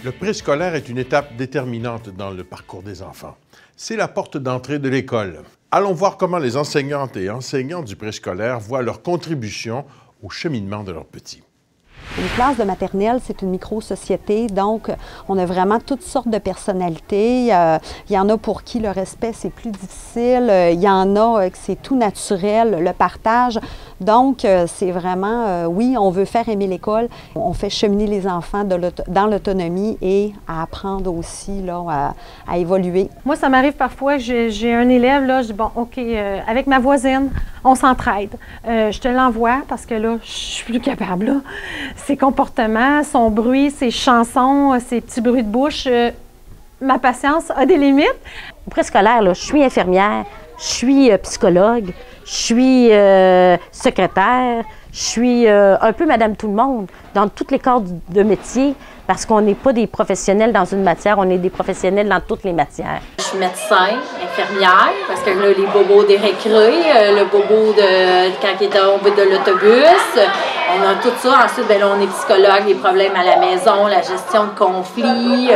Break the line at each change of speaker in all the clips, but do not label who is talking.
Le préscolaire est une étape déterminante dans le parcours des enfants. C'est la porte d'entrée de l'école. Allons voir comment les enseignantes et enseignants du préscolaire voient leur contribution au cheminement de leurs petits.
Une classe de maternelle, c'est une micro-société, donc on a vraiment toutes sortes de personnalités. Il y en a pour qui le respect, c'est plus difficile. Il y en a que c'est tout naturel, le partage. Donc, c'est vraiment, oui, on veut faire aimer l'école. On fait cheminer les enfants dans l'autonomie et à apprendre aussi là, à évoluer.
Moi, ça m'arrive parfois, j'ai un élève, là, je dis, bon, OK, avec ma voisine, on s'entraide. Je te l'envoie parce que là, je suis plus capable. Là. Ses comportements, son bruit, ses chansons, ses petits bruits de bouche, ma patience a des limites.
Au préscolaire, là, je suis infirmière, je suis psychologue, je suis secrétaire, je suis un peu madame tout le monde dans tous les corps de métier parce qu'on n'est pas des professionnels dans une matière, on est des professionnels dans toutes les matières.
Je suis médecin, infirmière, parce que là, les bobos des récrés, le bobo quand il est au bout de l'autobus, on a tout ça. Ensuite, bien, là, on est psychologue, les problèmes à la maison, la gestion de conflits,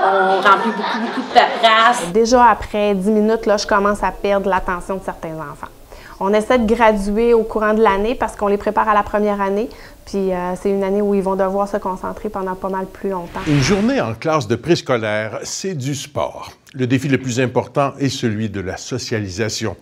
on remplit beaucoup de paperasse.
Déjà après 10 minutes, là, je commence à perdre l'attention de certains enfants. On essaie de graduer au courant de l'année parce qu'on les prépare à la première année. Puis c'est une année où ils vont devoir se concentrer pendant pas mal plus longtemps.
Une journée en classe de préscolaire, c'est du sport. Le défi le plus important est celui de la socialisation.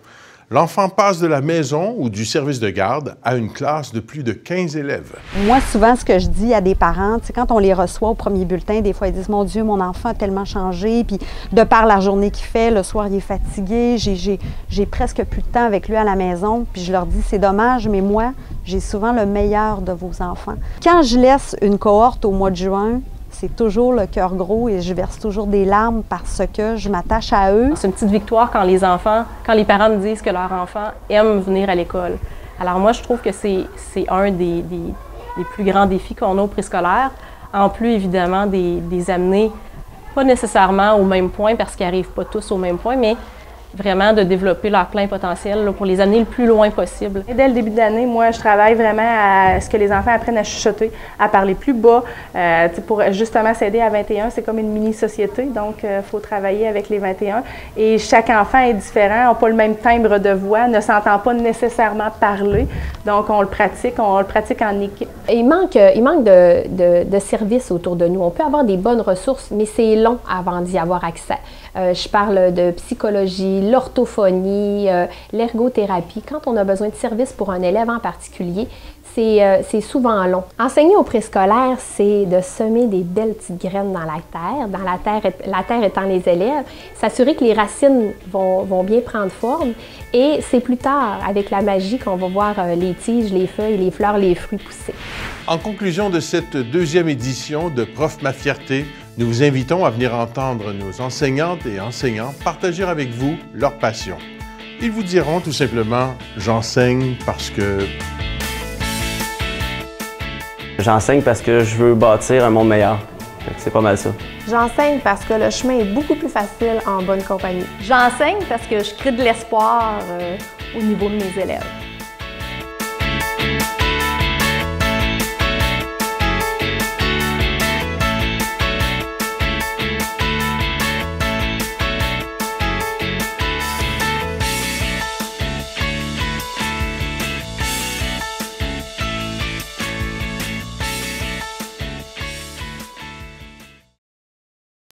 L'enfant passe de la maison ou du service de garde à une classe de plus de 15 élèves.
Moi, souvent, ce que je dis à des parents, c'est quand on les reçoit au premier bulletin, des fois, ils disent « Mon Dieu, mon enfant a tellement changé. » Puis de par la journée qu'il fait, le soir, il est fatigué. J'ai presque plus de temps avec lui à la maison. Puis je leur dis « C'est dommage, mais moi, j'ai souvent le meilleur de vos enfants. » Quand je laisse une cohorte au mois de juin, c'est toujours le cœur gros et je verse toujours des larmes parce que je m'attache à eux.
C'est une petite victoire quand les parents me disent que leur enfant aime venir à l'école. Alors moi, je trouve que c'est un des plus grands défis qu'on a au préscolaire. En plus, évidemment, des amener, pas nécessairement au même point parce qu'ils n'arrivent pas tous au même point, mais vraiment de développer leur plein potentiel là, pour les amener le plus loin possible.
Et dès le début de l'année, moi, je travaille vraiment à ce que les enfants apprennent à chuchoter, à parler plus bas, pour justement s'aider à 21. C'est comme une mini-société, donc il faut travailler avec les 21. Et chaque enfant est différent, n'a pas le même timbre de voix, ne s'entend pas nécessairement parler. Donc, on le pratique en équipe.
Il manque de services autour de nous. On peut avoir des bonnes ressources, mais c'est long avant d'y avoir accès. Je parle de psychologie, l'orthophonie, l'ergothérapie. Quand on a besoin de services pour un élève en particulier, c'est souvent long. Enseigner au préscolaire, c'est de semer des belles petites graines dans la terre étant les élèves, s'assurer que les racines vont bien prendre forme et c'est plus tard, avec la magie, qu'on va voir les tiges, les feuilles, les fleurs, les fruits pousser.
En conclusion de cette deuxième édition de Prof Ma Fierté, nous vous invitons à venir entendre nos enseignantes et enseignants partager avec vous leur passion. Ils vous diront tout simplement « J'enseigne parce que… »
J'enseigne parce que je veux bâtir un monde meilleur. C'est pas mal ça.
J'enseigne parce que le chemin est beaucoup plus facile en bonne compagnie.
J'enseigne parce que je crée de l'espoir au niveau de mes élèves.